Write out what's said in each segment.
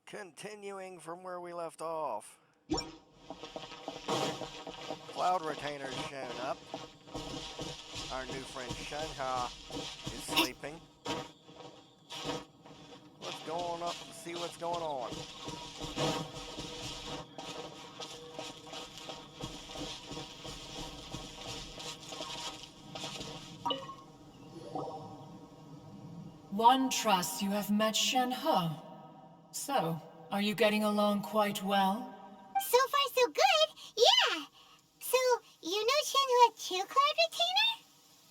Continuing from where we left off. Cloud Retainer's shown up. Our new friend Shenhe is sleeping. Let's go on up and see what's going on. One trusts you have met Shenhe. So, are you getting along quite well? So far so good, yeah! So, you know Shenhe too, Cloud Retainer?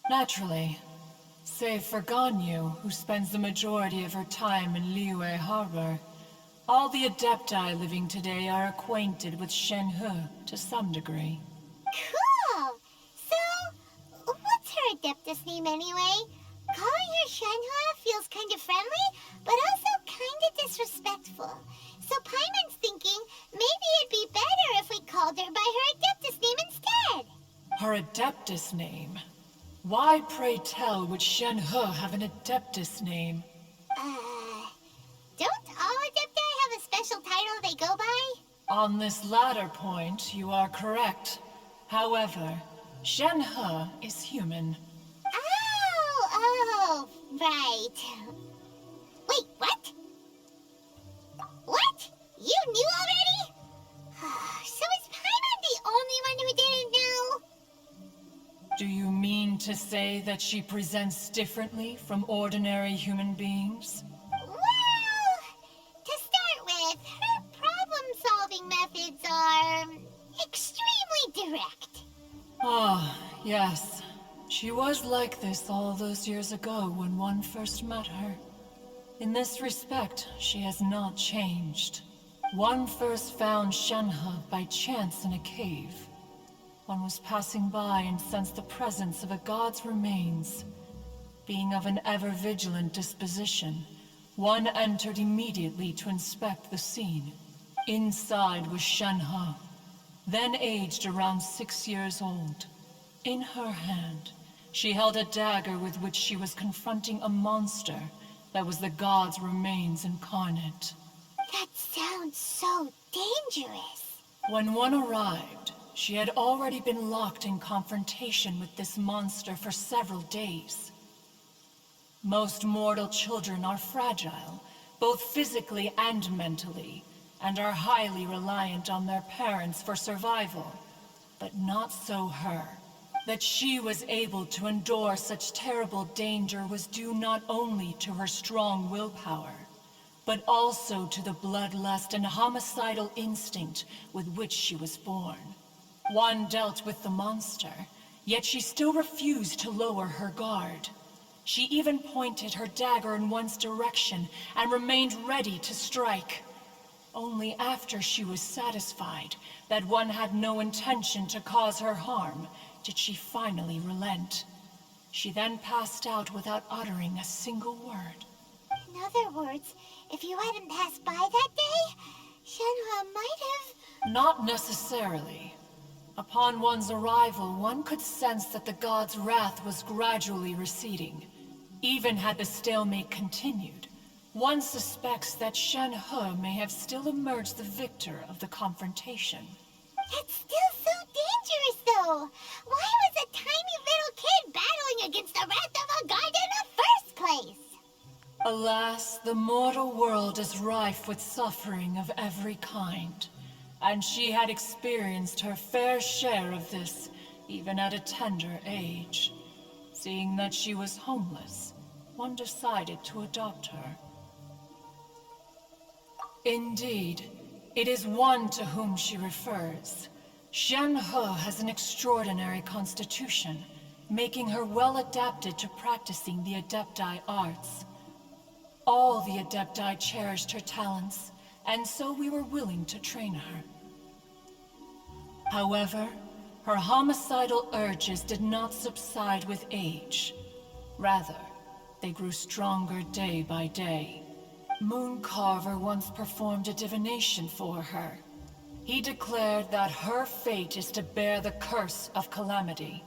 Naturally. Save for Ganyu, who spends the majority of her time in Liyue Harbor. All the Adepti living today are acquainted with Shenhe to some degree. Cool! So, what's her Adeptus name anyway? Calling her Shenhe feels kind of friendly, but also kind of disrespectful. So Paimon's thinking maybe it'd be better if we called her by her Adeptus name instead. Her Adeptus name? Why, pray tell, would Shenhe have an Adeptus name? Don't all Adepti have a special title they go by? On this latter point, you are correct. However, Shenhe is human. Oh, right. Wait, what? What? You knew already? So is Paimon the only one who didn't know? Do you mean to say that she presents differently from ordinary human beings? Well, to start with, her problem-solving methods are extremely direct. Ah, yes. She was like this all those years ago when one first met her. In this respect, she has not changed. One first found Shenhe by chance in a cave. One was passing by and sensed the presence of a god's remains. Being of an ever-vigilant disposition, one entered immediately to inspect the scene. Inside was Shenhe, then aged around 6 years old. In her hand, she held a dagger with which she was confronting a monster that was the god's remains incarnate. That sounds so dangerous. When one arrived, she had already been locked in confrontation with this monster for several days. Most mortal children are fragile, both physically and mentally, and are highly reliant on their parents for survival. But not so her. That she was able to endure such terrible danger was due not only to her strong willpower, but also to the bloodlust and homicidal instinct with which she was born. One dealt with the monster, yet she still refused to lower her guard. She even pointed her dagger in one's direction and remained ready to strike. Only after she was satisfied that one had no intention to cause her harm did she finally relent. She then passed out without uttering a single word. In other words, if you hadn't passed by that day, Shenhe might have... Not necessarily. Upon one's arrival, one could sense that the god's wrath was gradually receding. Even had the stalemate continued, one suspects that Shenhe may have still emerged the victor of the confrontation. That's still so dangerous, though. Why was a tiny little kid battling against the wrath of a god in the first place? Alas, the mortal world is rife with suffering of every kind. And she had experienced her fair share of this, even at a tender age. Seeing that she was homeless, one decided to adopt her. Indeed, it is one to whom she refers. Shenhe has an extraordinary constitution, making her well adapted to practicing the Adepti arts. All the Adepti cherished her talents, and so we were willing to train her. However, her homicidal urges did not subside with age. Rather, they grew stronger day by day. Mooncarver once performed a divination for her. He declared that her fate is to bear the curse of calamity.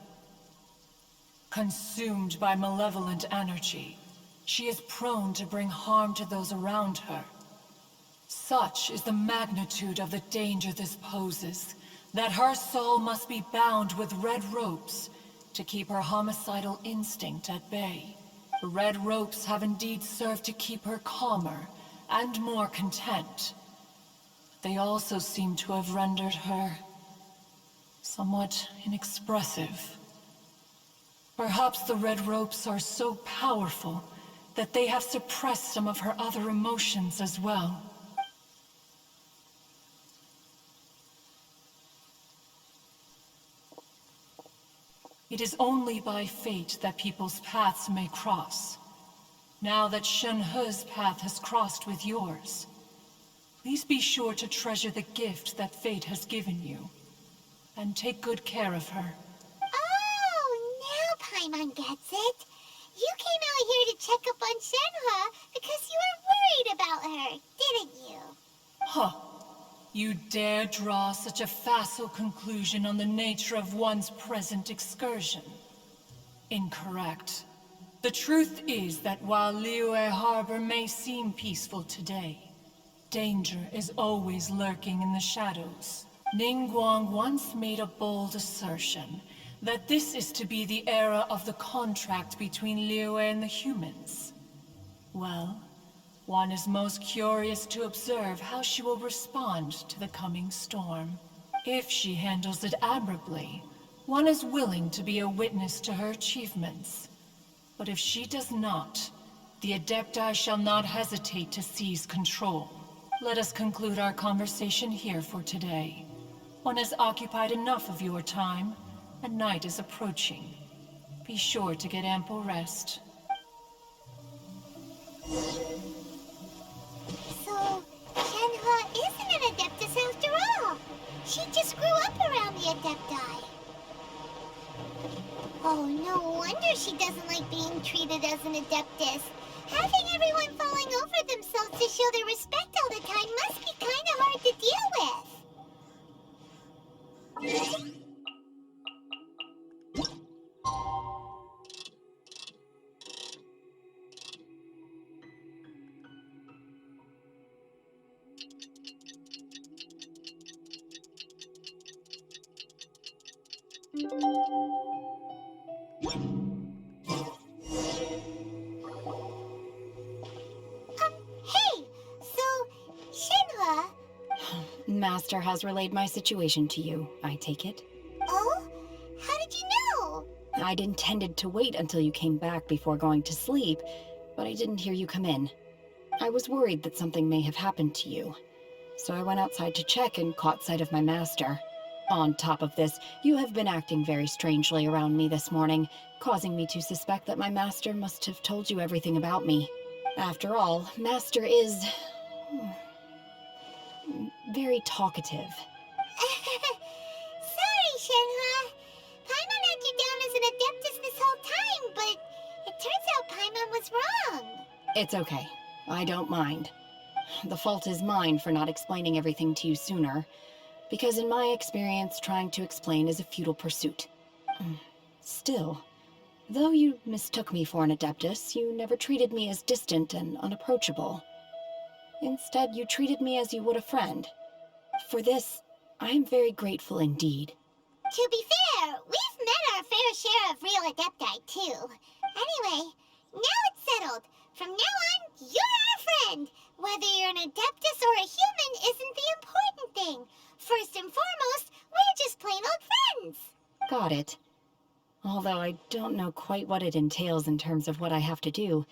Consumed by malevolent energy, she is prone to bring harm to those around her. Such is the magnitude of the danger this poses, that her soul must be bound with red ropes to keep her homicidal instinct at bay. The red ropes have indeed served to keep her calmer and more content. They also seem to have rendered her somewhat inexpressive. Perhaps the red ropes are so powerful that they have suppressed some of her other emotions as well. It is only by fate that people's paths may cross. Now that Shenhe's path has crossed with yours, please be sure to treasure the gift that fate has given you, and take good care of her. Oh, now Paimon gets it. You came out here to check up on Shenhe because you were worried about her, didn't you? Huh. You dare draw such a facile conclusion on the nature of one's present excursion? Incorrect. The truth is that while Liyue Harbor may seem peaceful today, danger is always lurking in the shadows. Ningguang once made a bold assertion that this is to be the era of the contract between Liyue and the humans. Well, one is most curious to observe how she will respond to the coming storm. If she handles it admirably, one is willing to be a witness to her achievements. But if she does not, the Adepti shall not hesitate to seize control. Let us conclude our conversation here for today. One has occupied enough of your time, and night is approaching. Be sure to get ample rest. So, Shenhe isn't an Adeptus after all. She just grew up around the Adepti. Oh, no wonder she doesn't like being treated as an Adeptus. Having everyone falling over themselves to show their respect all the time must be kind of hard to deal with. Hey! So, Shenhe... Master has relayed my situation to you, I take it. Oh? How did you know? I'd intended to wait until you came back before going to sleep, but I didn't hear you come in. I was worried that something may have happened to you, so I went outside to check and caught sight of my master. On top of this, you have been acting very strangely around me this morning, causing me to suspect that my master must have told you everything about me. After all, Master is... very talkative. Sorry, Shenhe. Paimon had you down as an Adeptus this whole time, but it turns out Paimon was wrong. It's okay. I don't mind. The fault is mine for not explaining everything to you sooner, because in my experience, trying to explain is a futile pursuit. Still, though you mistook me for an Adeptus, you never treated me as distant and unapproachable. Instead, you treated me as you would a friend. For this, I am very grateful indeed. To be fair, we've met our fair share of real Adepti, too. Anyway, now it's settled. From now on, you're our friend. Whether you're an Adeptus or a human isn't the important thing. First and foremost, we're just plain old friends. Got it. Although I don't know quite what it entails in terms of what I have to do,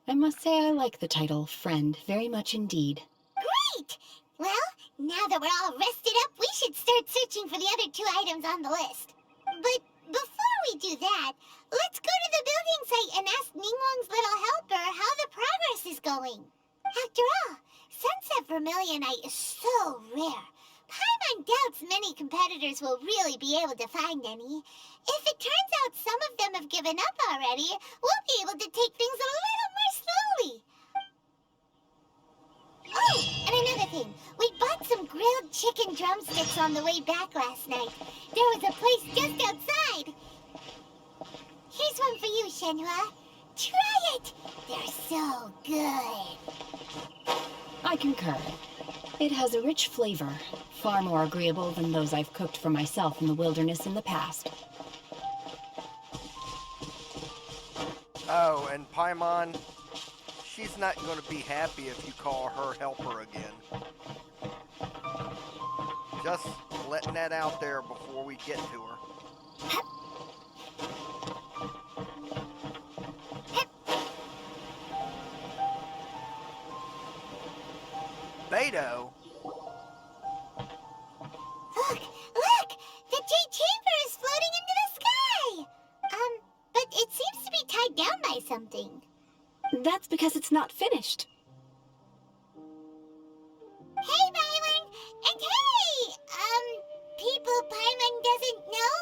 I must say I like the title Friend very much indeed. Great! Well, now that we're all rested up, we should start searching for the other 2 items on the list. But before we do that, let's go to the building site and ask Ningguang's little helper how the progress is going. After all, Sunset Vermilionite is so rare. Paimon doubts many competitors will really be able to find any. If it turns out some of them have given up already, we'll be able to take things a little more slowly. Oh, and another thing. We bought some grilled chicken drumsticks on the way back last night. There was a place just outside. Here's one for you, Shenhe. Try it. They're so good. I concur. It has a rich flavor, far more agreeable than those I've cooked for myself in the wilderness in the past. Oh, and Paimon, she's not going to be happy if you call her helper again. Just letting that out there before we get to her. Beidou? Look! The Jade Chamber is floating into the sky! But it seems to be tied down by something. That's because it's not finished. Hey, Byron! And hey! People Paimon doesn't know?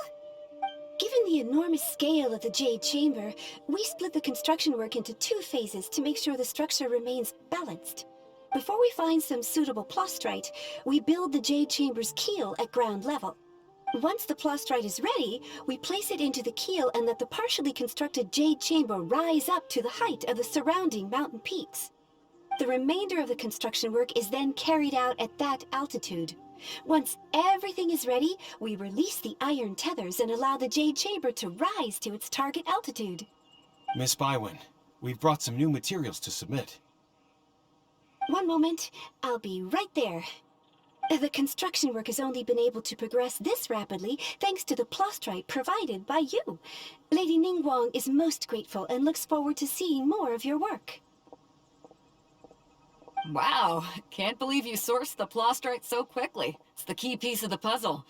Given the enormous scale of the Jade Chamber, we split the construction work into 2 phases to make sure the structure remains balanced. Before we find some suitable plastrite, we build the Jade Chamber's keel at ground level. Once the plastrite is ready, we place it into the keel and let the partially constructed Jade Chamber rise up to the height of the surrounding mountain peaks. The remainder of the construction work is then carried out at that altitude. Once everything is ready, we release the iron tethers and allow the Jade Chamber to rise to its target altitude. Miss Bywin, we've brought some new materials to submit. One moment, I'll be right there. The construction work has only been able to progress this rapidly thanks to the plastrite provided by you. Lady Ningguang is most grateful and looks forward to seeing more of your work. Wow, can't believe you sourced the plastrite so quickly. It's the key piece of the puzzle.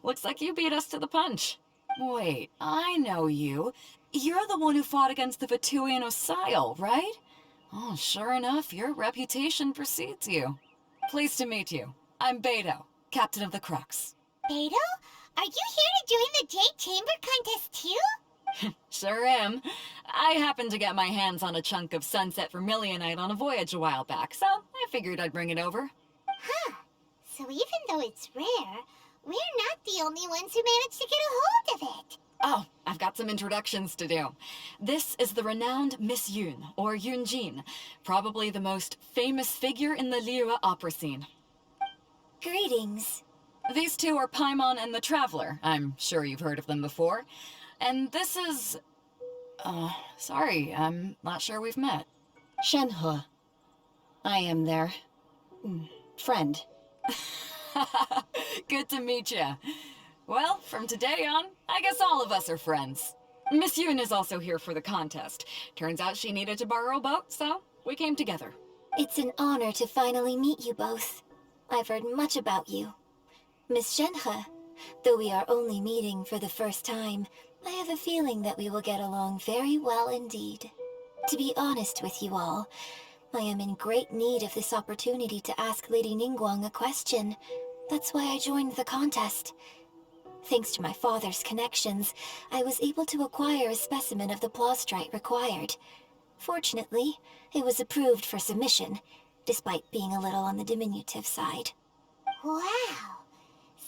Looks like you beat us to the punch. Wait, I know you. You're the one who fought against the Vatuian Osile, right? Oh, sure enough, your reputation precedes you. Pleased to meet you. I'm Beidou, Captain of the Crux. Beidou? Are you here to join the Jade Chamber contest too? Sure am. I happened to get my hands on a chunk of sunset vermilionite on a voyage a while back, so I figured I'd bring it over. Huh. So even though it's rare, we're not the only ones who managed to get a hold of it. Oh, I've got some introductions to do. This is the renowned Miss Yun, or Yun Jin, probably the most famous figure in the Liyue opera scene. Greetings. These two are Paimon and the Traveler. I'm sure you've heard of them before. And this is... sorry, I'm not sure we've met. Shenhe. I am their... friend. Good to meet you. Well, from today on, I guess all of us are friends. Miss Yun is also here for the contest. Turns out she needed to borrow a boat, so we came together. It's an honor to finally meet you both. I've heard much about you. Miss Shenhe, though we are only meeting for the first time, I have a feeling that we will get along very well indeed. To be honest with you all, I am in great need of this opportunity to ask Lady Ningguang a question. That's why I joined the contest. Thanks to my father's connections, I was able to acquire a specimen of the plastrite required. Fortunately, it was approved for submission, despite being a little on the diminutive side. Wow.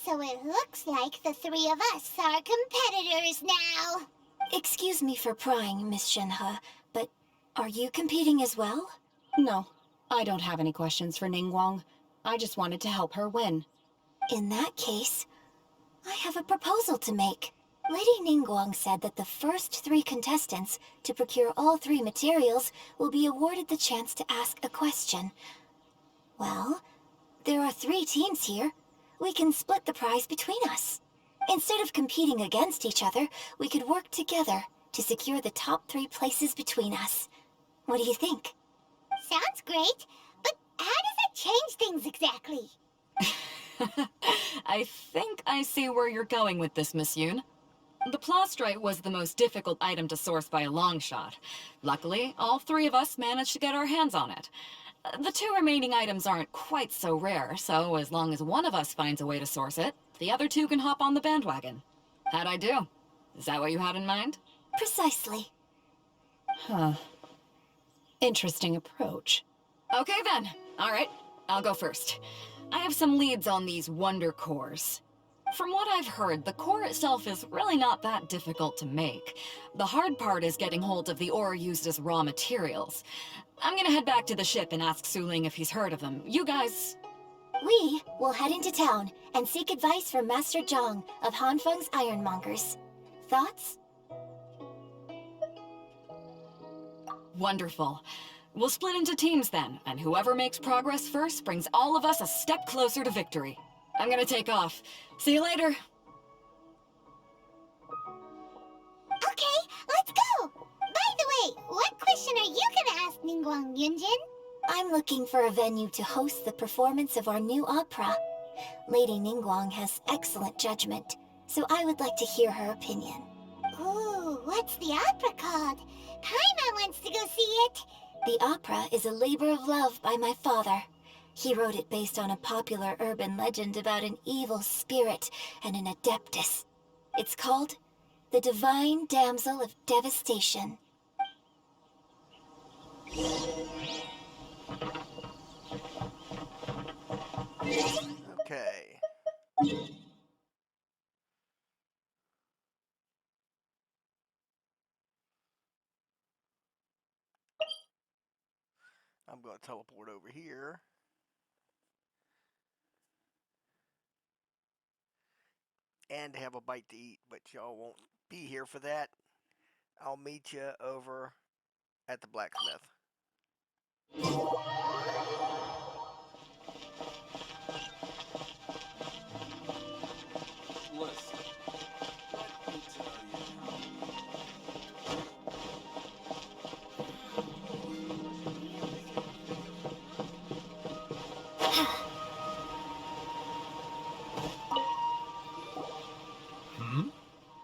So it looks like the 3 of us are competitors now. Excuse me for prying, Miss Shenhe, but are you competing as well? No, I don't have any questions for Ningguang. I just wanted to help her win. In that case, I have a proposal to make. Lady Ningguang said that the first 3 contestants to procure all 3 materials will be awarded the chance to ask a question. Well, there are 3 teams here. We can split the prize between us. Instead of competing against each other, we could work together to secure the top 3 places between us. What do you think? Sounds great, but how does it change things exactly? I think I see where you're going with this, Miss Yun. The plastrite was the most difficult item to source by a long shot. Luckily, all 3 of us managed to get our hands on it. The 2 remaining items aren't quite so rare, so as long as one of us finds a way to source it, the other 2 can hop on the bandwagon. How'd I do? Is that what you had in mind? Precisely. Huh. Interesting approach. Okay then. All right, I'll go first. I have some leads on these wonder cores. From what I've heard, the core itself is really not that difficult to make. The hard part is getting hold of the ore used as raw materials. I'm gonna head back to the ship and ask Su Ling if he's heard of them. You guys... We will head into town and seek advice from Master Zhang of Hanfeng's Ironmongers. Thoughts? Wonderful. We'll split into teams then, and whoever makes progress first brings all of us a step closer to victory. I'm gonna take off. See you later. Okay, let's go! By the way, what question are you gonna ask Ningguang, Yun Jin? I'm looking for a venue to host the performance of our new opera. Lady Ningguang has excellent judgment, so I would like to hear her opinion. Ooh, what's the opera called? Paimon wants to go see it. The opera is a labor of love by my father. He wrote it based on a popular urban legend about an evil spirit and an adeptus. It's called The Divine Damsel of Devastation. Okay. I'm going to teleport over here. And have a bite to eat, but y'all won't be here for that. I'll meet you over at the blacksmith. Listen, let me tell you.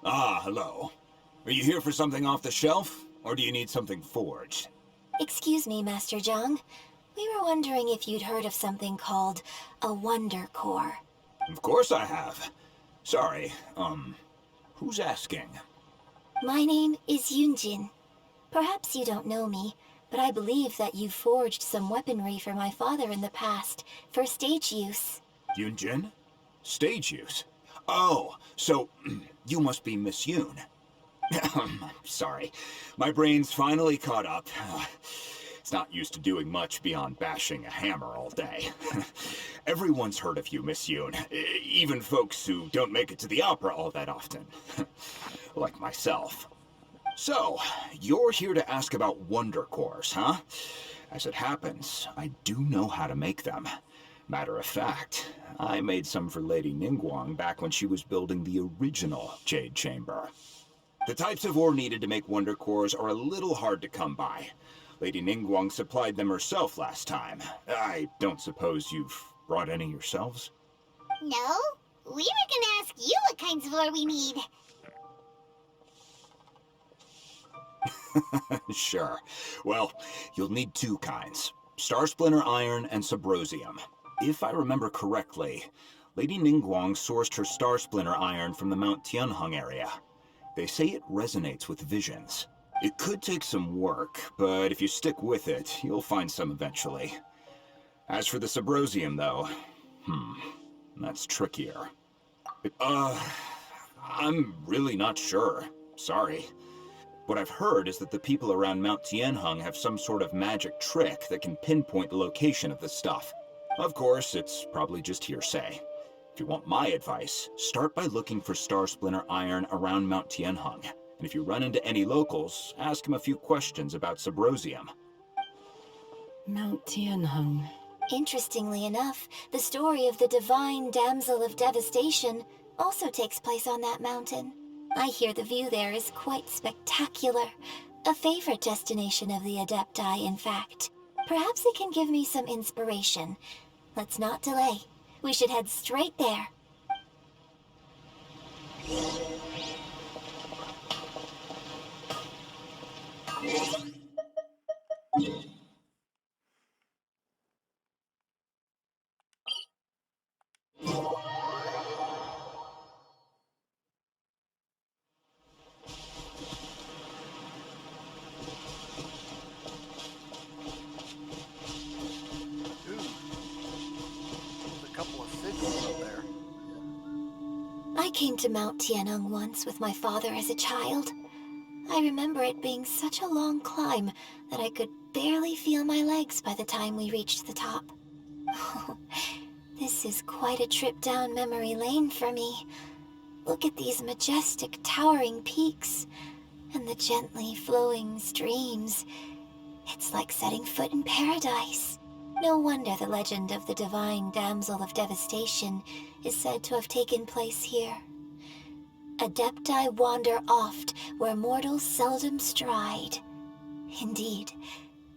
Ah, hello. Are you here for something off the shelf, or do you need something forged? Excuse me, Master Zhang. We were wondering if you'd heard of something called a Wonder Core. Of course I have. Sorry, who's asking? My name is Yun Jin. Perhaps you don't know me, but I believe that you forged some weaponry for my father in the past, for stage use. Yun Jin? Stage use? Oh, so you must be Miss Yun. Sorry, my brain's finally caught up. It's not used to doing much beyond bashing a hammer all day. Everyone's heard of you, Miss Yun. Even folks who don't make it to the opera all that often. Like myself. So, you're here to ask about Wonder Cores, huh? As it happens, I do know how to make them. Matter of fact, I made some for Lady Ningguang back when she was building the original Jade Chamber. The types of ore needed to make Wonder Cores are a little hard to come by. Lady Ningguang supplied them herself last time. I don't suppose you've brought any yourselves? No, we were gonna ask you what kinds of ore we need. Sure. Well, you'll need two kinds. Star Splinter Iron and Subrosium. If I remember correctly, Lady Ningguang sourced her Star Splinter Iron from the Mount Tianheng area. They say it resonates with visions. It could take some work, but if you stick with it, you'll find some eventually. As for the Subrosium, though, that's trickier. I'm really not sure. Sorry. What I've heard is that the people around Mount Tianheng have some sort of magic trick that can pinpoint the location of the stuff. Of course, it's probably just hearsay. If you want my advice, start by looking for Star Splinter Iron around Mount Tianheng. And if you run into any locals, ask them a few questions about Subrosium. Mount Tianheng. Interestingly enough, the story of the Divine Damsel of Devastation also takes place on that mountain. I hear the view there is quite spectacular. A favorite destination of the Adepti, in fact. Perhaps it can give me some inspiration. Let's not delay. We should head straight there. I came to Mount Tianheng once with my father as a child. I remember it being such a long climb that I could barely feel my legs by the time we reached the top. This is quite a trip down memory lane for me. Look at these majestic, towering peaks, and the gently flowing streams. It's like setting foot in paradise. No wonder the legend of the divine damsel of devastation is said to have taken place here. Adepti wander oft where mortals seldom stride. Indeed,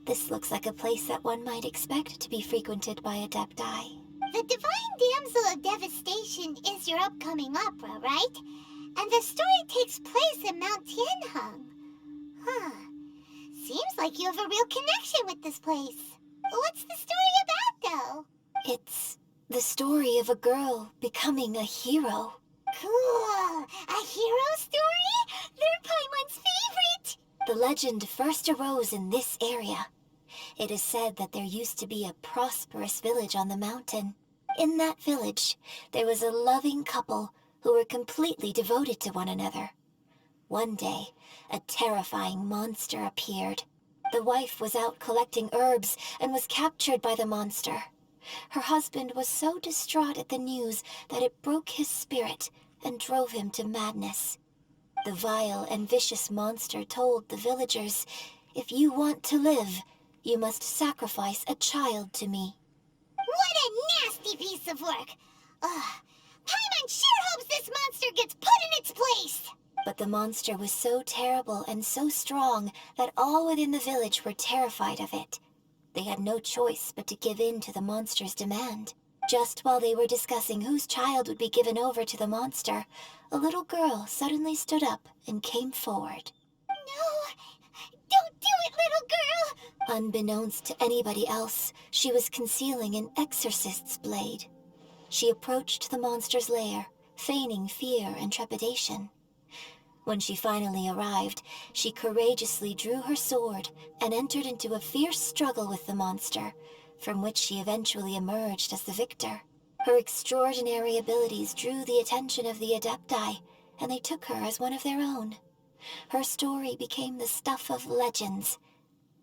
this looks like a place that one might expect to be frequented by Adepti. The Divine Damsel of Devastation is your upcoming opera, right? And the story takes place in Mount Tianheng. Huh. Seems like you have a real connection with this place. What's the story about, though? It's the story of a girl becoming a hero. Cool. A hero story? They're Paimon's favorite. The legend first arose in this area. It is said that there used to be a prosperous village on the mountain. In that village, there was a loving couple who were completely devoted to one another. One day, a terrifying monster appeared. The wife was out collecting herbs and was captured by the monster. Her husband was so distraught at the news that it broke his spirit and drove him to madness. The vile and vicious monster told the villagers, "If you want to live, you must sacrifice a child to me." What a nasty piece of work! Ugh. Paimon sure hopes this monster gets put in its place! But the monster was so terrible and so strong that all within the village were terrified of it. They had no choice but to give in to the monster's demand. Just while they were discussing whose child would be given over to the monster, a little girl suddenly stood up and came forward. No! Don't do it, little girl! Unbeknownst to anybody else, she was concealing an exorcist's blade. She approached the monster's lair, feigning fear and trepidation. When she finally arrived, she courageously drew her sword and entered into a fierce struggle with the monster, from which she eventually emerged as the victor. Her extraordinary abilities drew the attention of the Adepti, and they took her as one of their own. Her story became the stuff of legends.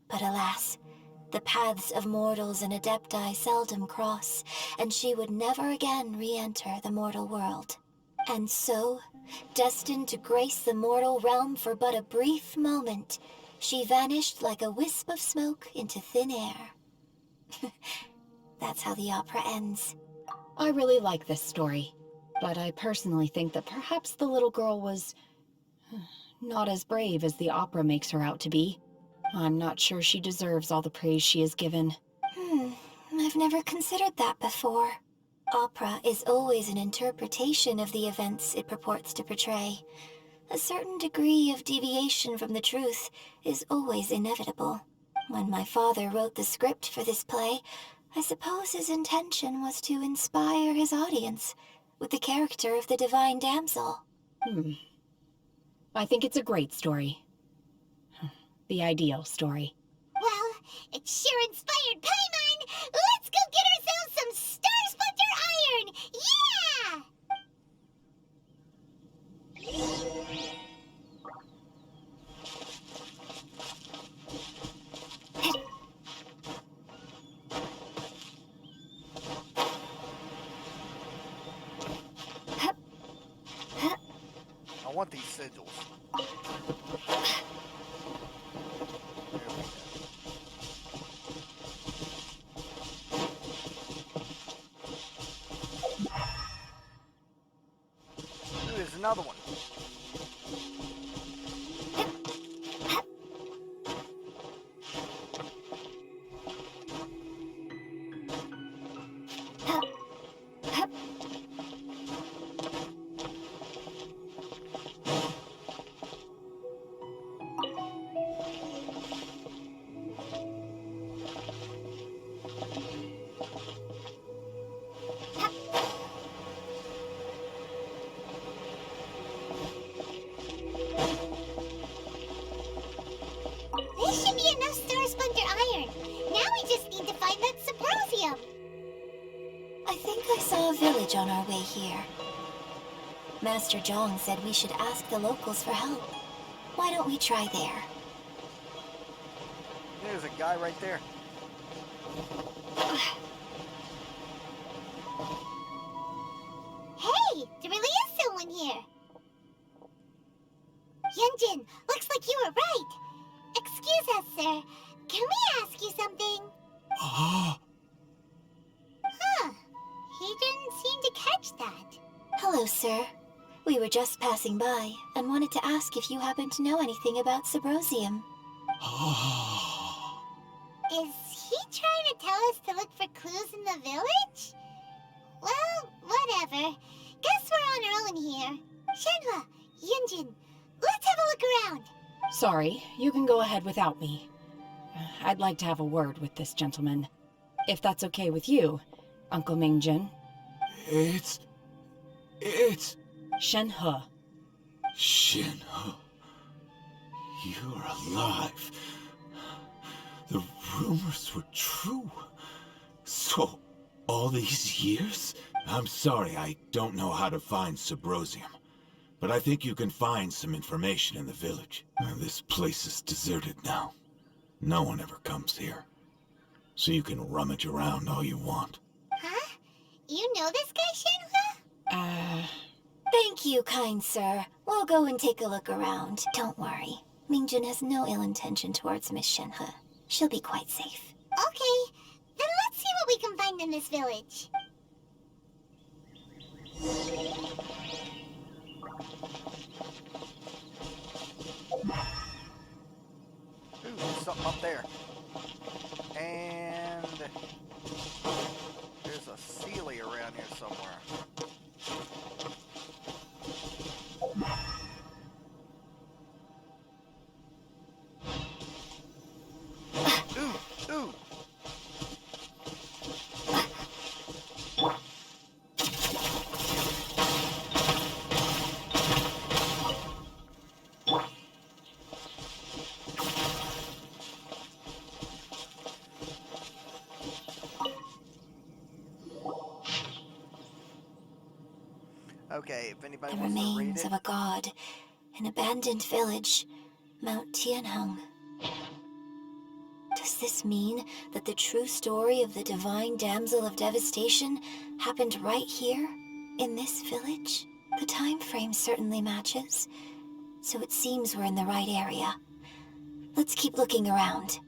But alas, the paths of mortals and Adepti seldom cross, and she would never again re-enter the mortal world. And so, destined to grace the mortal realm for but a brief moment, she vanished like a wisp of smoke into thin air. That's how the opera ends. I really like this story, but I personally think that perhaps the little girl was not as brave as the opera makes her out to be. I'm not sure she deserves all the praise she is given. I've never considered that before. Opera is always an interpretation of the events it purports to portray. A certain degree of deviation from the truth is always inevitable. When my father wrote the script for this play, I suppose his intention was to inspire his audience with the character of the divine damsel. I think it's a great story. The ideal story. Well, it sure inspired Paimon! Let's go get ourselves some Star Splinter Iron! Yeah! I want these sigils. Ooh, there's another one. This should be enough Star Splinter Iron. Now we just need to find that Subrosium. I think I saw a village on our way here. Master Zhong said we should ask the locals for help. Why don't we try there? There's a guy right there. Hello, sir. We were just passing by and wanted to ask if you happen to know anything about Subrosium. Is he trying to tell us to look for clues in the village? Well, whatever. Guess we're on our own here. Shenhua, Yun Jin, let's have a look around. Sorry, you can go ahead without me. I'd like to have a word with this gentleman. If that's okay with you, Uncle Mingjin. It's... Shenhe. Shinho. You're alive. The rumors were true. So, all these years? I'm sorry, I don't know how to find Subrosium. But I think you can find some information in the village. This place is deserted now. No one ever comes here. So you can rummage around all you want. Huh? You know this guy, Shenhua? Thank you, kind sir. We'll go and take a look around. Don't worry. Mingjin has no ill intention towards Miss Shenhe. She'll be quite safe. Okay, then let's see what we can find in this village. Ooh, there's something up there. And there's a Sealy around here somewhere. Ooh, ooh. Okay, if anybody The wants to read remains it. of a god. An abandoned village. Mount Tianheng. Does this mean that the true story of the divine damsel of devastation happened right here, in this village? The time frame certainly matches, so it seems we're in the right area. Let's keep looking around.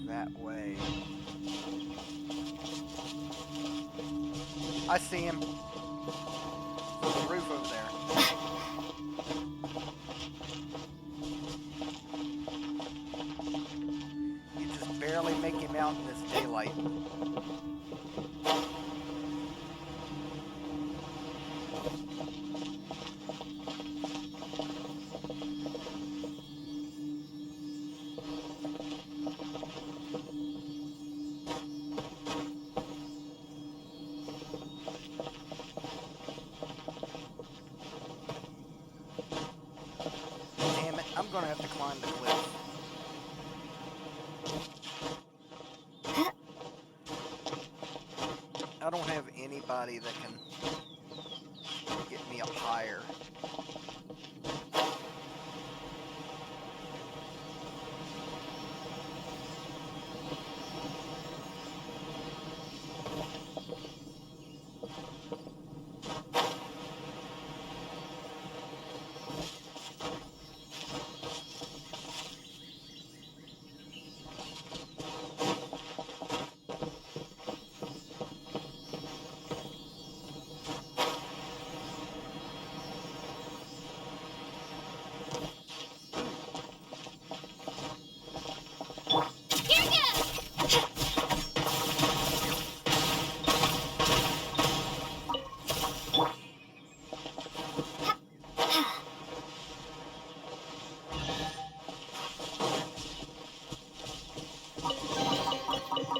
That way. I see him. On the roof over there. You just barely make him out in this daylight. Damn it, I'm gonna have to climb the cliff. I don't have anybody that can get me up higher.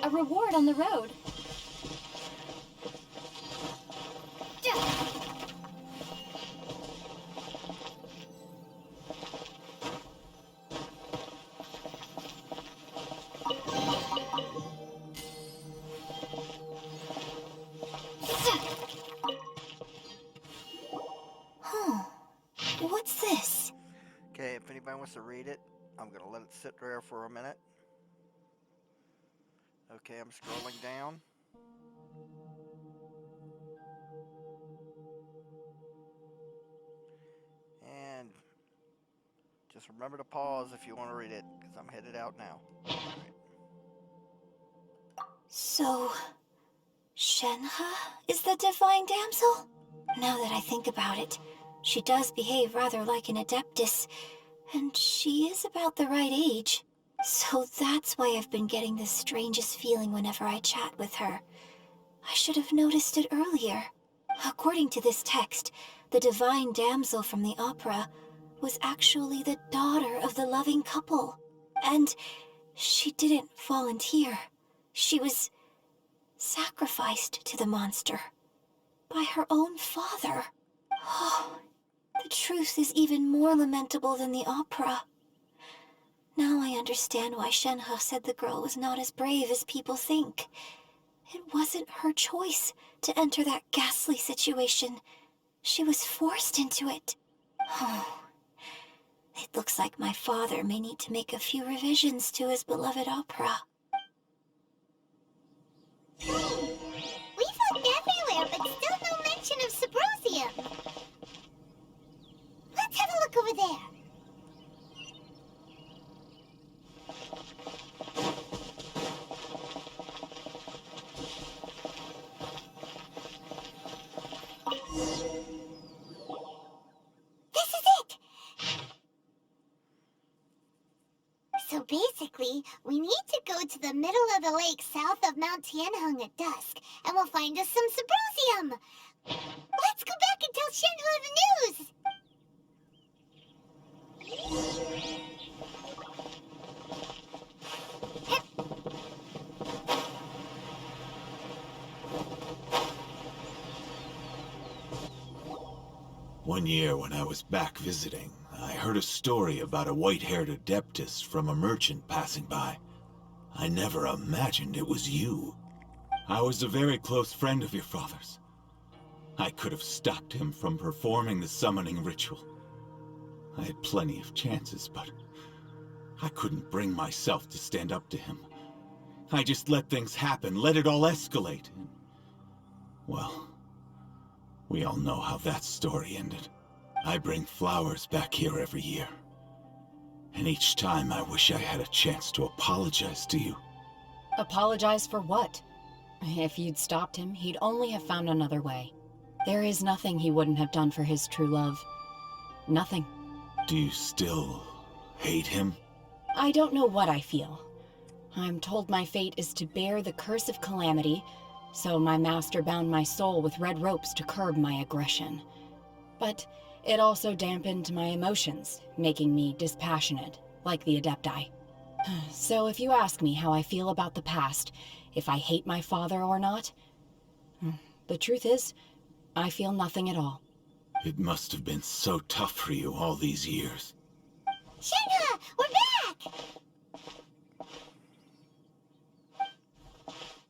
A reward on the road. What's this? Okay, if anybody wants to read it, I'm gonna let it sit there for a minute. Okay, I'm scrolling down. And just remember to pause if you want to read it, because I'm headed out now. All right. So, Shenhe is the divine damsel? Now that I think about it, she does behave rather like an adeptus, and she is about the right age. So that's why I've been getting the strangest feeling whenever I chat with her. I should have noticed it earlier. According to this text, the divine damsel from the opera was actually the daughter of the loving couple. And she didn't volunteer. She was sacrificed to the monster by her own father. Oh, the truth is even more lamentable than the opera. Now I understand why Shenhe said the girl was not as brave as people think. It wasn't her choice to enter that ghastly situation. She was forced into it. Oh, it looks like my father may need to make a few revisions to his beloved opera. We've looked everywhere, but still no mention of Symbrozium. Let's have a look over there. This is it! So basically, we need to go to the middle of the lake south of Mount Tianheng at dusk, and we'll find us some Symbrozium. Let's go back and tell Shenhe the news! One year when I was back visiting, I heard a story about a white-haired adeptus from a merchant passing by. I never imagined it was you. I was a very close friend of your father's. I could have stopped him from performing the summoning ritual. I had plenty of chances, but I couldn't bring myself to stand up to him. I just let things happen, let it all escalate. And, well, we all know how that story ended. I bring flowers back here every year. And each time I wish I had a chance to apologize to you. Apologize for what? If you'd stopped him, he'd only have found another way. There is nothing he wouldn't have done for his true love. Nothing. Do you still hate him? I don't know what I feel. I'm told my fate is to bear the curse of calamity, so my master bound my soul with red ropes to curb my aggression. But it also dampened my emotions, making me dispassionate, like the Adepti. So if you ask me how I feel about the past, if I hate my father or not, the truth is, I feel nothing at all. It must have been so tough for you all these years. Shenhe, we're back!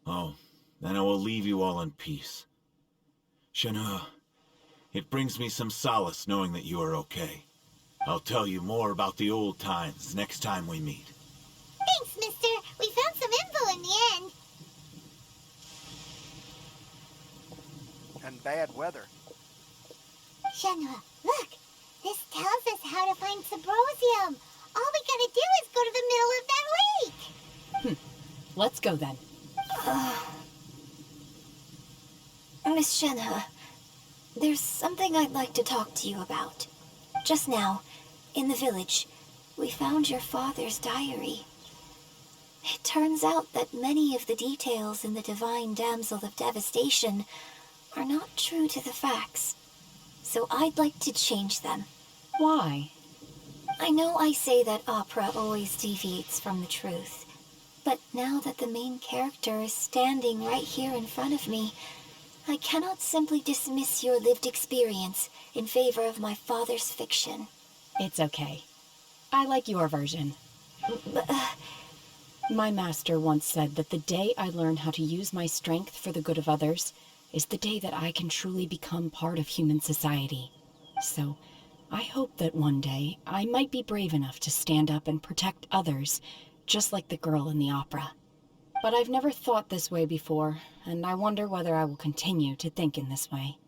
Oh, then I will leave you all in peace. Shenhe, it brings me some solace knowing that you are okay. I'll tell you more about the old times next time we meet. Thanks, mister. We found some info in the end. And bad weather. Shenhe, look. This tells us how to find Symbrozium. All we gotta do is go to the middle of that lake. Let's go then. Miss Shenhe, there's something I'd like to talk to you about. Just now, in the village, we found your father's diary. It turns out that many of the details in the Divine Damsel of Devastation are not true to the facts. So I'd like to change them. Why? I know I say that opera always deviates from the truth, but now that the main character is standing right here in front of me, I cannot simply dismiss your lived experience in favor of my father's fiction. It's okay. I like your version. My master once said that the day I learn how to use my strength for the good of others is the day that I can truly become part of human society. So, I hope that one day I might be brave enough to stand up and protect others, just like the girl in the opera. But I've never thought this way before, and I wonder whether I will continue to think in this way.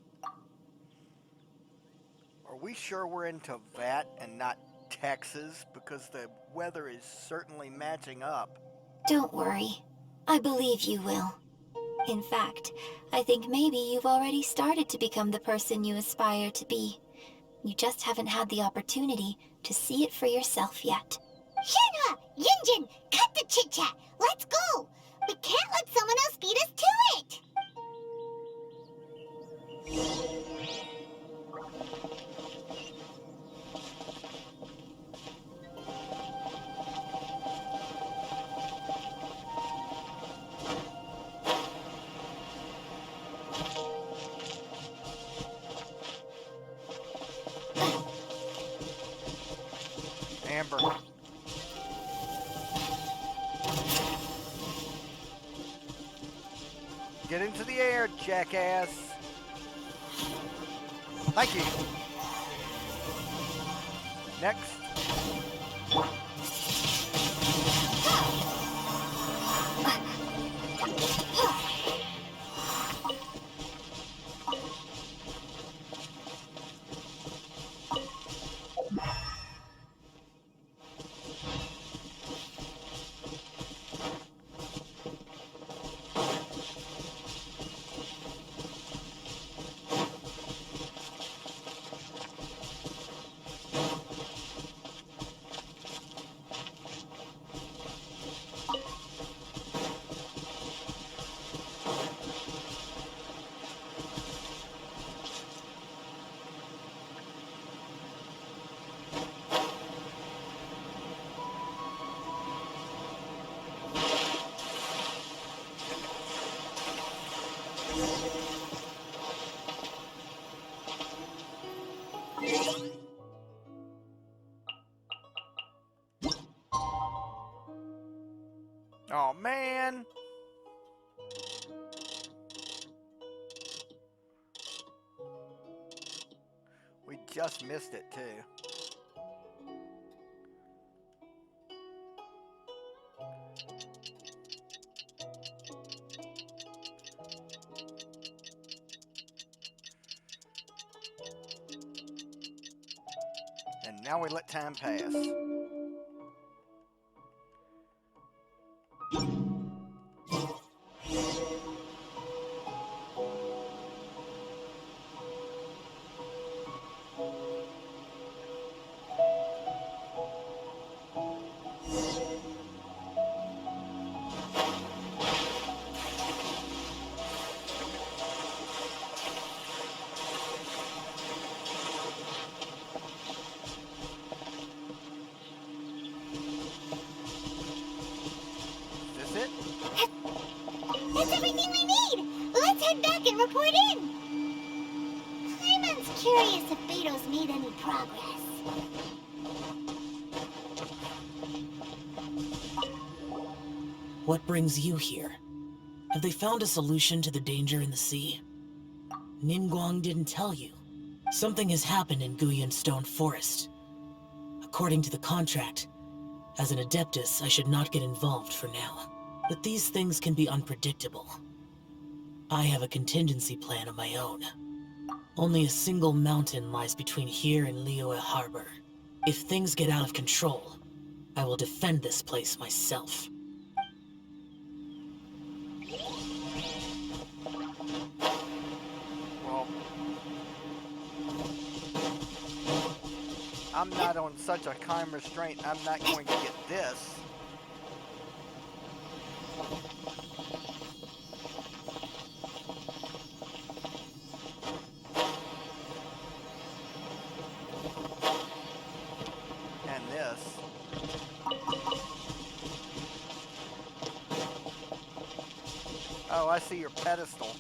Are we sure we're in Teyvat and not Texas? Because the weather is certainly matching up. Don't worry. I believe you will. In fact, I think maybe you've already started to become the person you aspire to be. You just haven't had the opportunity to see it for yourself yet. Shenhua! Yun Jin! Cut the chit-chat! Let's go! We can't let someone else beat us to it! Amber. Get into the air, jackass. Thank you. Next. Oh, man. We just missed it, too. And now we let time pass. Is this it? That's everything we need! Let's head back and report in! Paimon's curious if Beidou's made any progress. What brings you here? Have they found a solution to the danger in the sea? Ningguang didn't tell you. Something has happened in Guyun Stone Forest. According to the contract, as an Adeptus, I should not get involved for now. But these things can be unpredictable. I have a contingency plan of my own. Only a single mountain lies between here and Liyue Harbor. If things get out of control, I will defend this place myself. Well, I'm not on such a time restraint. I'm not going to get this. And this. Oh, I see your pedestal.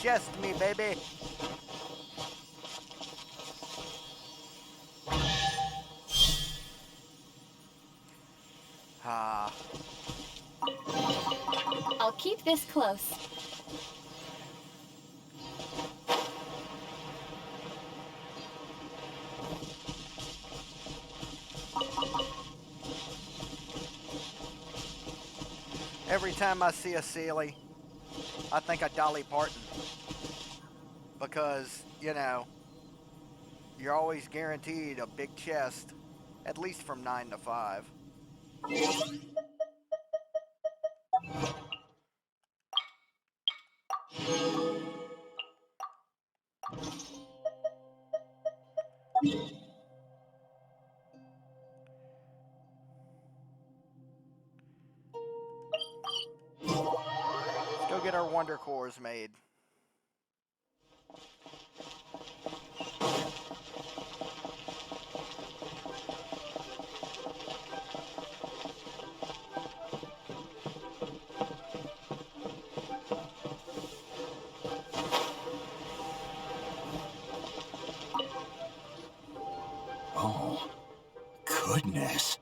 Chest me, baby. Ah. I'll keep this close. Every time I see a Sealy, I think of Dolly Parton. Because, you know, You're always guaranteed a big chest, at least from 9 to 5. Let's go get our Wonder Cores made. Oh, goodness.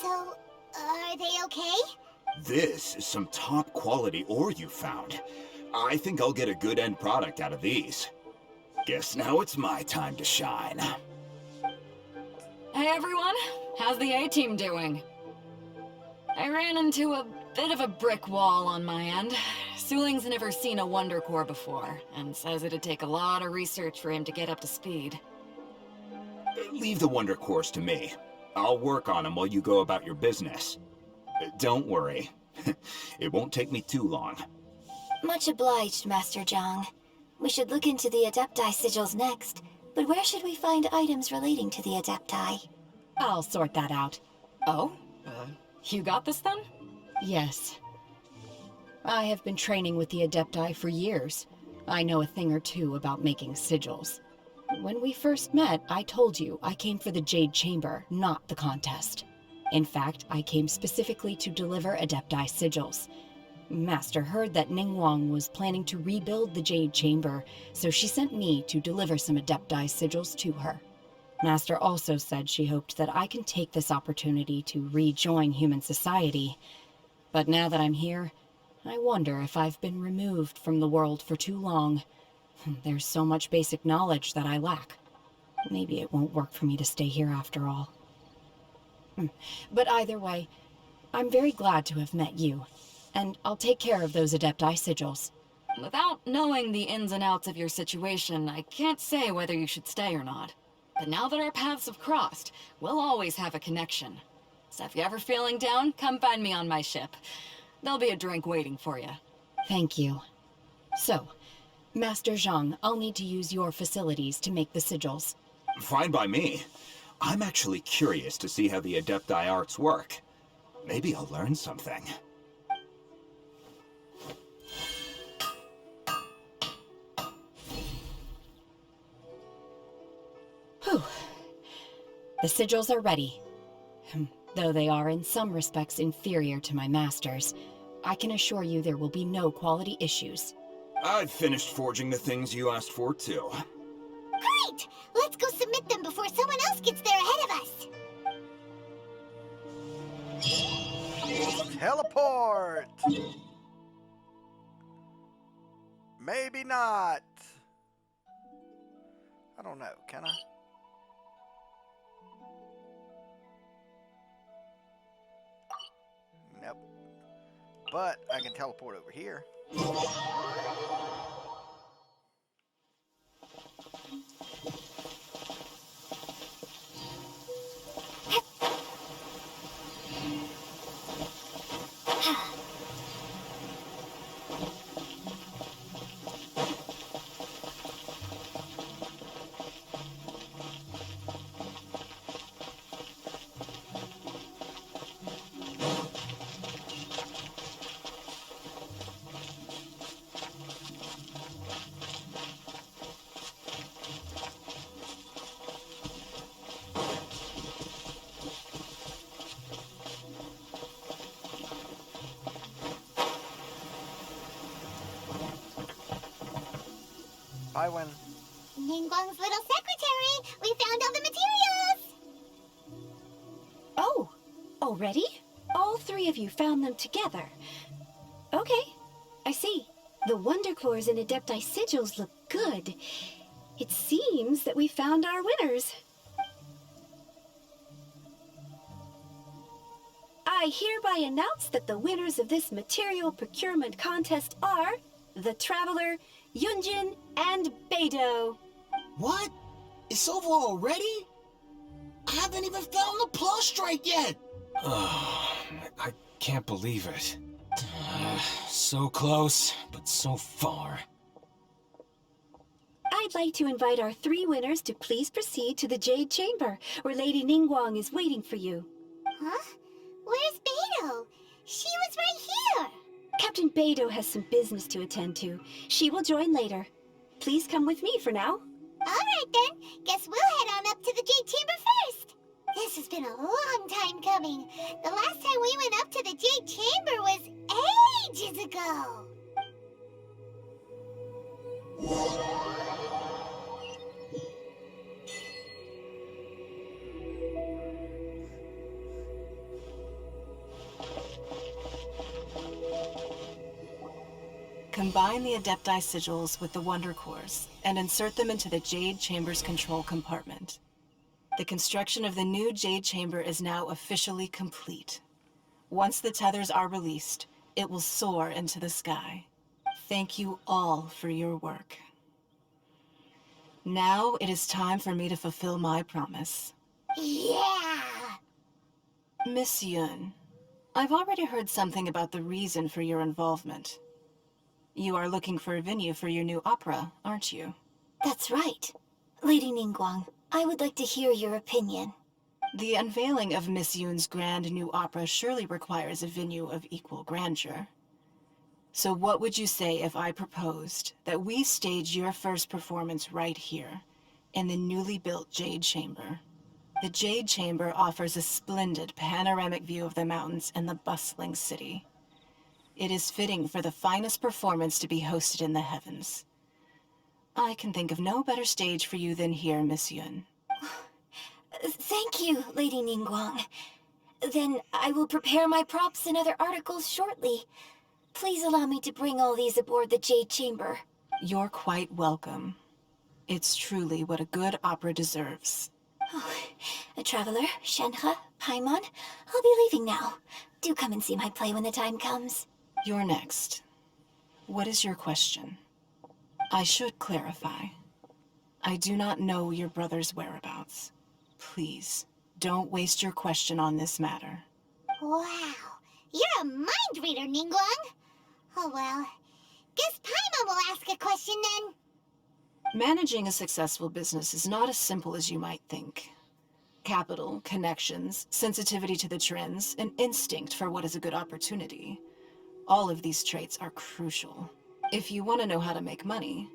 So, are they okay? This is some top quality ore you found. I think I'll get a good end product out of these. Guess now it's my time to shine. Hey everyone, how's the A-team doing? I ran into a bit of a brick wall on my end. Suling's never seen a Wonder Core before, and says it'd take a lot of research for him to get up to speed. Leave the Wonder Cores to me. I'll work on them while you go about your business. Don't worry. It won't take me too long. Much obliged, Master Zhang. We should look into the Adepti sigils next, but where should we find items relating to the Adepti? I'll sort that out. Oh? You got this then? Yes. I have been training with the Adepti for years. I know a thing or two about making sigils. When we first met, I told you I came for the Jade Chamber, not the contest. In fact, I came specifically to deliver Adepti sigils. Master heard that Ningguang was planning to rebuild the Jade Chamber, so she sent me to deliver some Adepti sigils to her. Master also said she hoped that I can take this opportunity to rejoin human society. But now that I'm here, I wonder if I've been removed from the world for too long. There's so much basic knowledge that I lack. Maybe it won't work for me to stay here after all. But either way, I'm very glad to have met you, and I'll take care of those Adepti sigils. Without knowing the ins and outs of your situation, I can't say whether you should stay or not. But now that our paths have crossed, we'll always have a connection. So if you're ever feeling down, come find me on my ship. There'll be a drink waiting for you. Thank you. So, Master Zhang, I'll need to use your facilities to make the sigils. Fine by me. I'm actually curious to see how the Adepti arts work. Maybe I'll learn something. Whew. The sigils are ready. Though they are in some respects inferior to my master's, I can assure you there will be no quality issues. I've finished forging the things you asked for, too. Great! Let's go submit them before someone else gets there ahead of us. Teleport! Maybe not. I don't know, can I? Nope. But I can teleport over here. I win. Ningguang's little secretary! We found all the materials! Oh, already? All three of you found them together. Okay, I see. The Wonder Cores and Adepti sigils look good. It seems that we found our winners. I hereby announce that the winners of this material procurement contest are the Traveler, Yun Jin, and Beidou. What? It's over already? I haven't even found the plus strike yet! I can't believe it. So close, but so far. I'd like to invite our 3 winners to please proceed to the Jade Chamber, where Lady Ningguang is waiting for you. Huh? Where's Beidou? She was right here! Captain Beidou has some business to attend to. She will join later. Please come with me for now. Alright then, guess we'll head on up to the Jade Chamber first. This has been a long time coming. The last time we went up to the Jade Chamber was ages ago. Combine the Adepti sigils with the Wonder Cores and insert them into the Jade Chamber's control compartment. The construction of the new Jade Chamber is now officially complete. Once the tethers are released, it will soar into the sky. Thank you all for your work. Now it is time for me to fulfill my promise. Yeah! Miss Yun, I've already heard something about the reason for your involvement. You are looking for a venue for your new opera, aren't you? That's right. Lady Ningguang, I would like to hear your opinion. The unveiling of Miss Yun's grand new opera surely requires a venue of equal grandeur. So what would you say if I proposed that we stage your first performance right here, in the newly built Jade Chamber? The Jade Chamber offers a splendid panoramic view of the mountains and the bustling city. It is fitting for the finest performance to be hosted in the heavens. I can think of no better stage for you than here, Miss Yun. Thank you, Lady Ningguang. Then I will prepare my props and other articles shortly. Please allow me to bring all these aboard the Jade Chamber. You're quite welcome. It's truly what a good opera deserves. A traveler, Shenhe, Paimon, I'll be leaving now. Do come and see my play when the time comes. You're next. What is your question? I should clarify. I do not know your brother's whereabouts. Please, don't waste your question on this matter. Wow, you're a mind reader, Ningguang. Oh well, guess Paimon will ask a question then. Managing a successful business is not as simple as you might think. Capital, connections, sensitivity to the trends, and instinct for what is a good opportunity. All of these traits are crucial. If you want to know how to make money,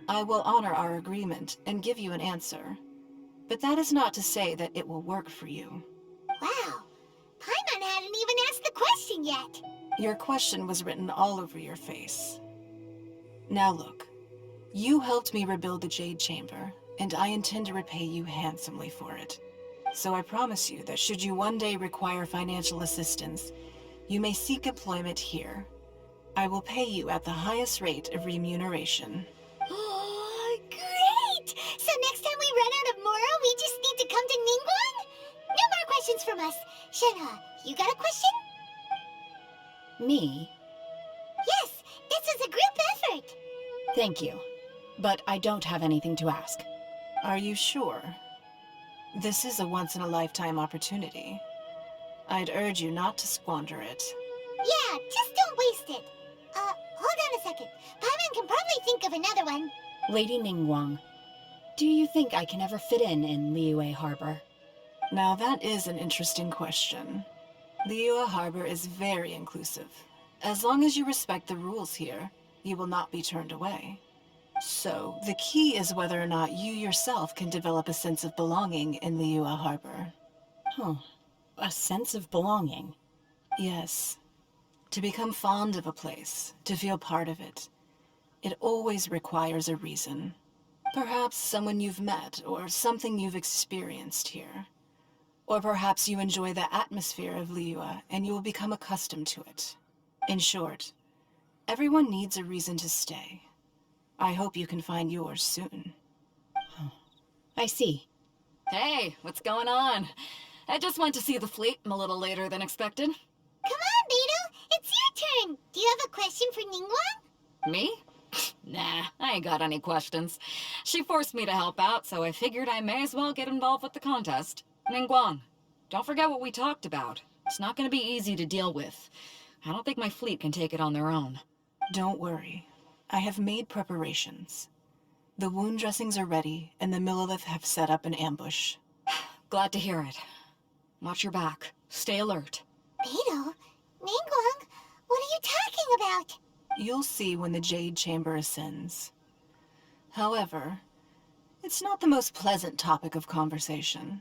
I will honor our agreement and give you an answer. But that is not to say that it will work for you. Wow, Paimon hadn't even asked the question yet. Your question was written all over your face. Now look, you helped me rebuild the Jade Chamber, and I intend to repay you handsomely for it. So I promise you that should you one day require financial assistance, you may seek employment here. I will pay you at the highest rate of remuneration. Oh, great! So next time we run out of Moro, we just need to come to Ningguang? No more questions from us. Shenhe, you got a question? Me? Yes, this is a group effort. Thank you. But I don't have anything to ask. Are you sure? This is a once-in-a-lifetime opportunity. I'd urge you not to squander it. Yeah, just don't waste it. Hold on a second. Paimon can probably think of another one. Lady Ningguang, do you think I can ever fit in Liyue Harbor? Now that is an interesting question. Liyue Harbor is very inclusive. As long as you respect the rules here, you will not be turned away. So, the key is whether or not you yourself can develop a sense of belonging in Liyue Harbor. Huh. A sense of belonging? Yes. To become fond of a place, to feel part of it, it always requires a reason. Perhaps someone you've met, or something you've experienced here. Or perhaps you enjoy the atmosphere of Liyue, and you will become accustomed to it. In short, everyone needs a reason to stay. I hope you can find yours soon. I see. Hey, what's going on? I just went to see the fleet a little later than expected. Come on, Beidou. It's your turn. Do you have a question for Ningguang? Me? Nah, I ain't got any questions. She forced me to help out, so I figured I may as well get involved with the contest. Ningguang, don't forget what we talked about. It's not gonna be easy to deal with. I don't think my fleet can take it on their own. Don't worry. I have made preparations. The wound dressings are ready, and the Millilith have set up an ambush. Glad to hear it. Watch your back. Stay alert. Beidou? Ningguang? What are you talking about? You'll see when the Jade Chamber ascends. However, it's not the most pleasant topic of conversation.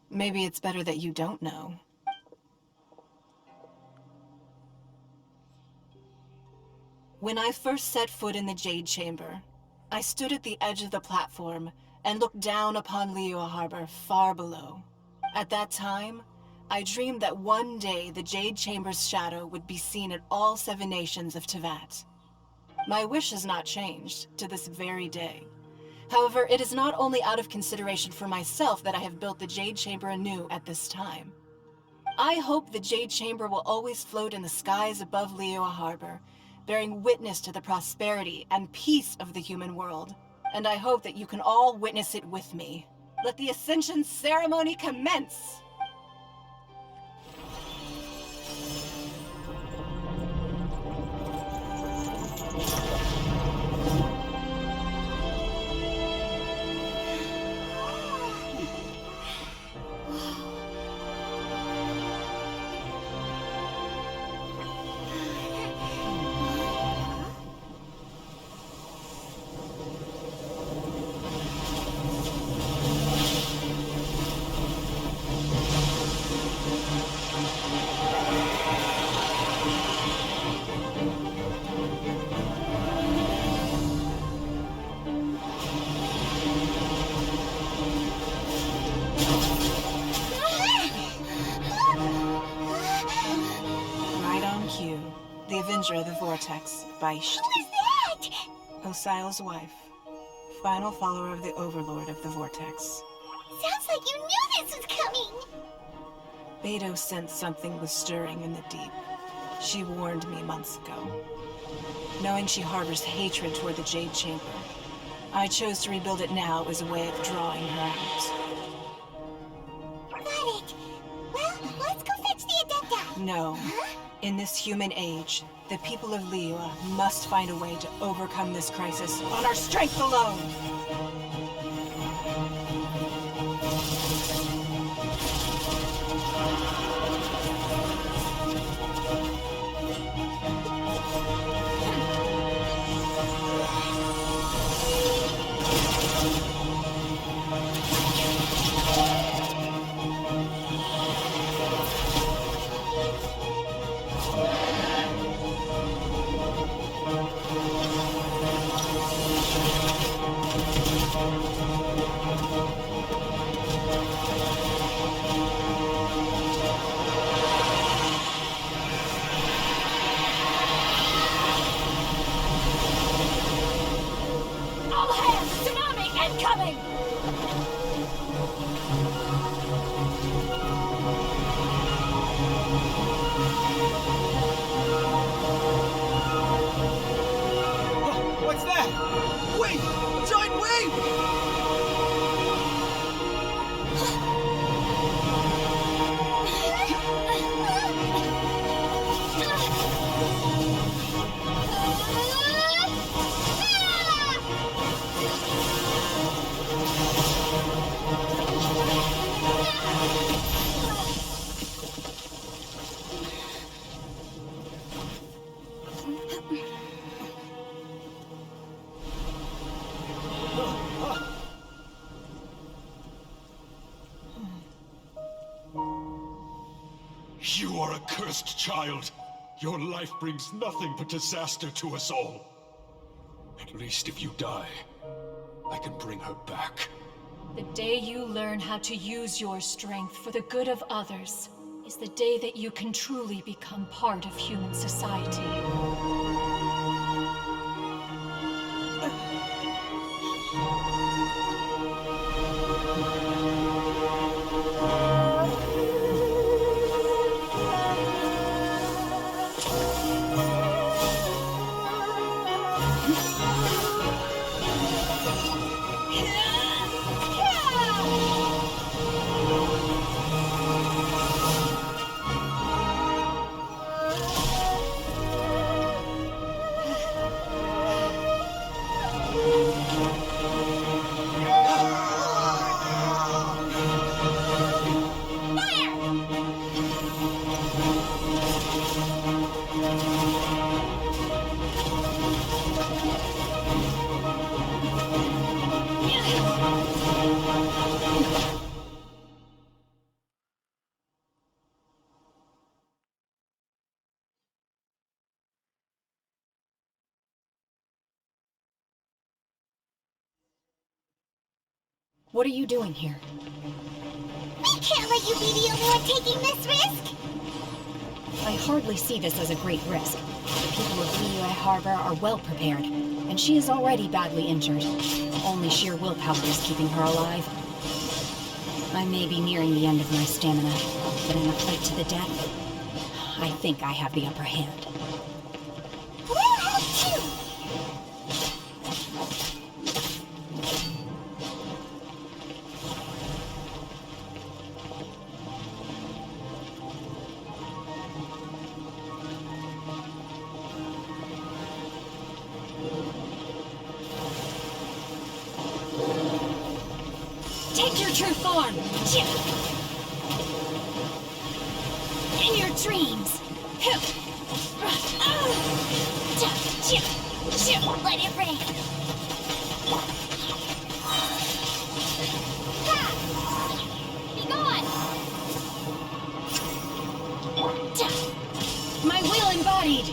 Maybe it's better that you don't know. When I first set foot in the Jade Chamber, I stood at the edge of the platform and looked down upon Liyue Harbor far below. At that time, I dreamed that one day the Jade Chamber's shadow would be seen at all 7 nations of Teyvat. My wish has not changed to this very day. However, it is not only out of consideration for myself that I have built the Jade Chamber anew at this time. I hope the Jade Chamber will always float in the skies above Liyue Harbor, bearing witness to the prosperity and peace of the human world. And I hope that you can all witness it with me. Let the Ascension ceremony commence! Of the Vortex, Beisht. Who is that? Osial's wife. Final follower of the Overlord of the Vortex. Sounds like you knew this was coming! Beidou sensed something was stirring in the deep. She warned me months ago. Knowing she harbors hatred toward the Jade Chamber, I chose to rebuild it now as a way of drawing her out. Got it. Well, let's go fetch the Adepta. No. Huh? In this human age, the people of Liyue must find a way to overcome this crisis on our strength alone! What's that? Wait! A giant wave! You are a cursed child. Your life brings nothing but disaster to us all. At least if you die, I can bring her back. The day you learn how to use your strength for the good of others is the day that you can truly become part of human society. What are you doing here? We can't let you be the only one taking this risk! I hardly see this as a great risk. The people of Liyue Harbor are well prepared, and she is already badly injured. Only sheer willpower is keeping her alive. I may be nearing the end of my stamina, but in a fight to the death, I think I have the upper hand. We'll help too! Take your true form! In your dreams! Let it rain! Be gone! My will embodied!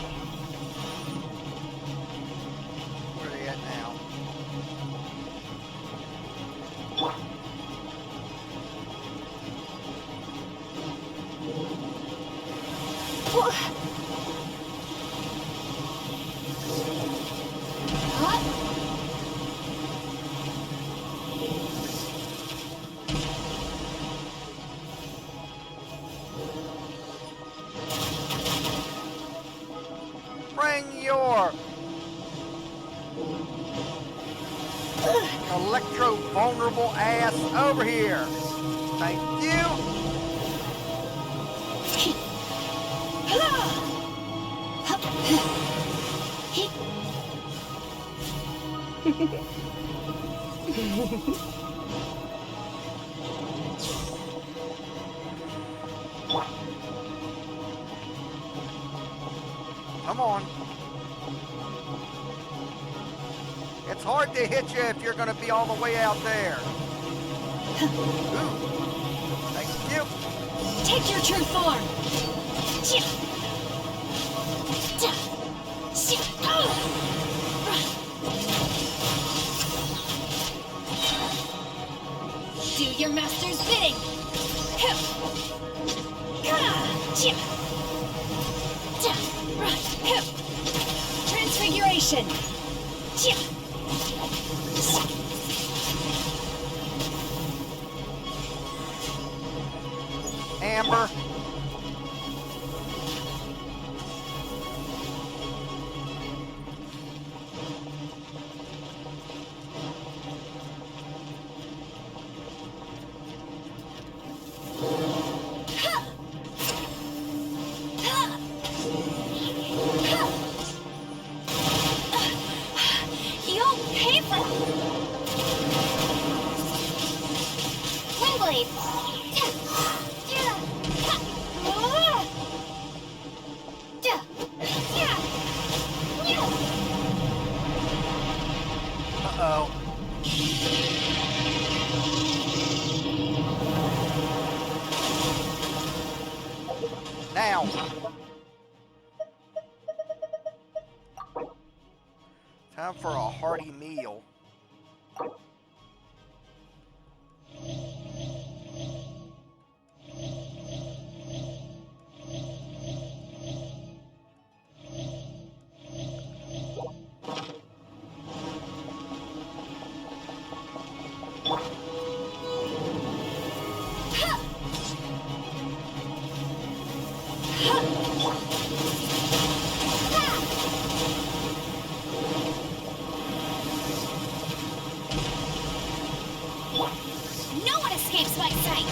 Where are they at now? Bring your electro-vulnerable ass over here. Thank you. Come on. It's hard to hit you if you're going to be all the way out there. Ooh. Thank you. Take your true form! Do your master's bidding! Transfiguration! Amber. You'll pay for Windblade! Uh-oh. Now. Time for a hearty meal. No one escapes my sight!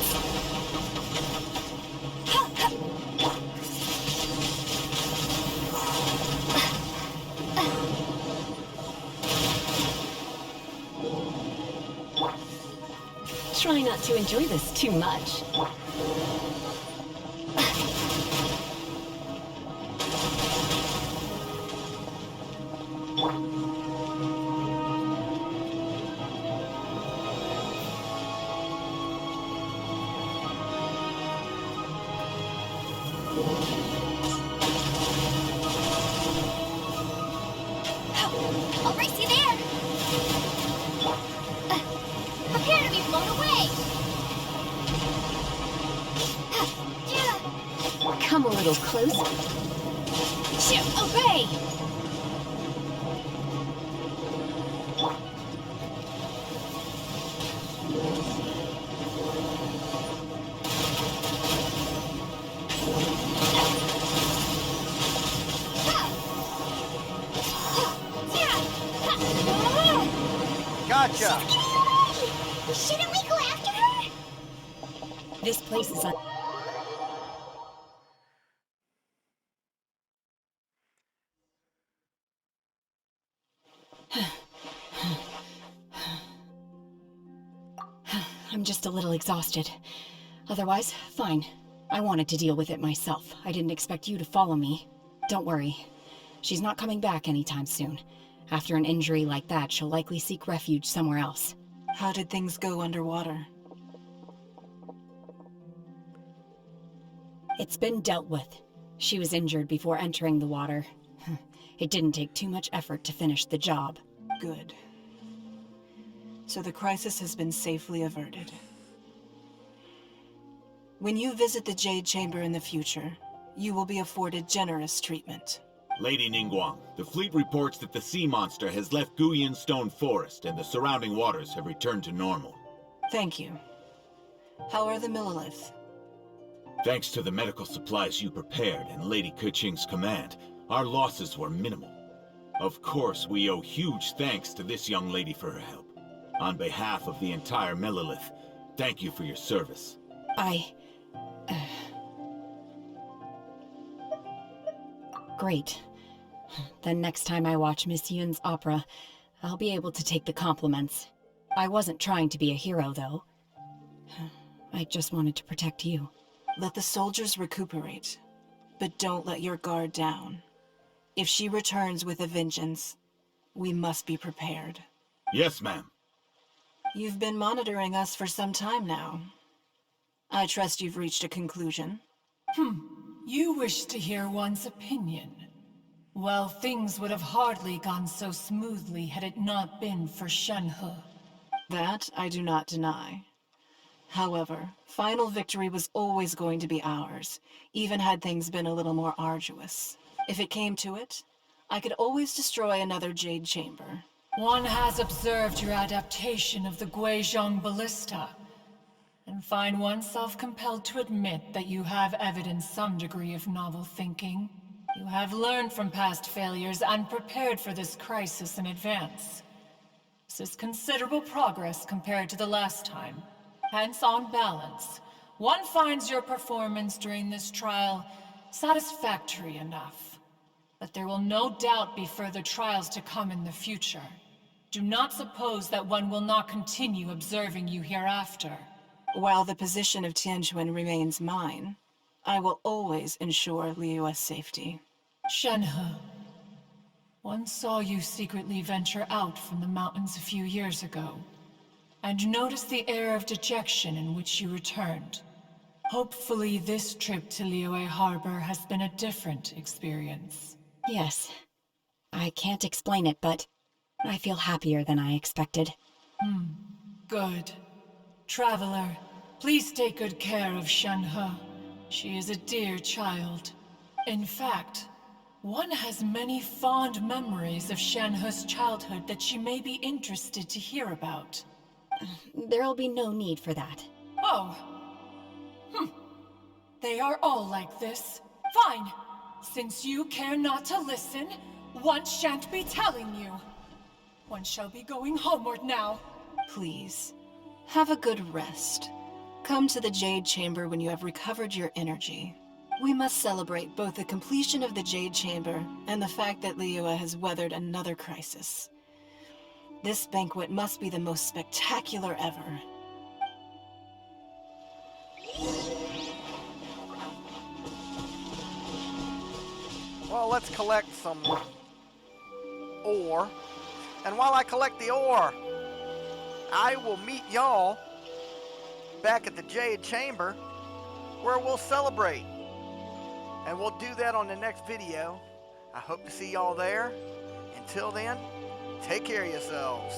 Try not to enjoy this too much. I'll race you there! Prepare to be blown come a little closer. Shoot, obey! Gotcha! Shouldn't we go after her? This place is I'm just a little exhausted. Otherwise, fine. I wanted to deal with it myself. I didn't expect you to follow me. Don't worry. She's not coming back anytime soon. After an injury like that, she'll likely seek refuge somewhere else. How did things go underwater? It's been dealt with. She was injured before entering the water. It didn't take too much effort to finish the job. Good. So the crisis has been safely averted. When you visit the Jade Chamber in the future, you will be afforded generous treatment. Lady Ningguang, the fleet reports that the sea monster has left Guyun Stone Forest and the surrounding waters have returned to normal. Thank you. How are the Millilith? Thanks to the medical supplies you prepared and Lady Keqing's command, our losses were minimal. Of course, we owe huge thanks to this young lady for her help. On behalf of the entire Millilith, thank you for your service. Great. Then next time I watch Miss Yun's opera, I'll be able to take the compliments. I wasn't trying to be a hero, though. I just wanted to protect you. Let the soldiers recuperate, but don't let your guard down. If she returns with a vengeance, we must be prepared. Yes, ma'am. You've been monitoring us for some time now. I trust you've reached a conclusion. You wish to hear one's opinion. Well, things would have hardly gone so smoothly had it not been for Shenhe. That I do not deny. However, final victory was always going to be ours, even had things been a little more arduous. If it came to it, I could always destroy another Jade Chamber. One has observed your adaptation of the Guizhong Ballista, and find oneself compelled to admit that you have evidenced some degree of novel thinking. You have learned from past failures and prepared for this crisis in advance. This is considerable progress compared to the last time. Hence, on balance, one finds your performance during this trial satisfactory enough. But there will no doubt be further trials to come in the future. Do not suppose that one will not continue observing you hereafter. While the position of Tianquan remains mine, I will always ensure Liyue's safety. Shenhe, one saw you secretly venture out from the mountains a few years ago, and noticed the air of dejection in which you returned. Hopefully this trip to Liyue Harbor has been a different experience. Yes. I can't explain it, but I feel happier than I expected. Good. Traveler, please take good care of Shenhe. She is a dear child. In fact, one has many fond memories of Shenhe's childhood that she may be interested to hear about. There'll be no need for that. Oh. They are all like this. Fine. Since you care not to listen, one shan't be telling you. One shall be going homeward now. Please, have a good rest. Come to the Jade Chamber when you have recovered your energy. We must celebrate both the completion of the Jade Chamber and the fact that Liyue has weathered another crisis. This banquet must be the most spectacular ever. Well, let's collect some ore. And while I collect the ore, I will meet y'all back at the Jade Chamber where we'll celebrate. And we'll do that on the next video. I hope to see y'all there. Until then, take care of yourselves.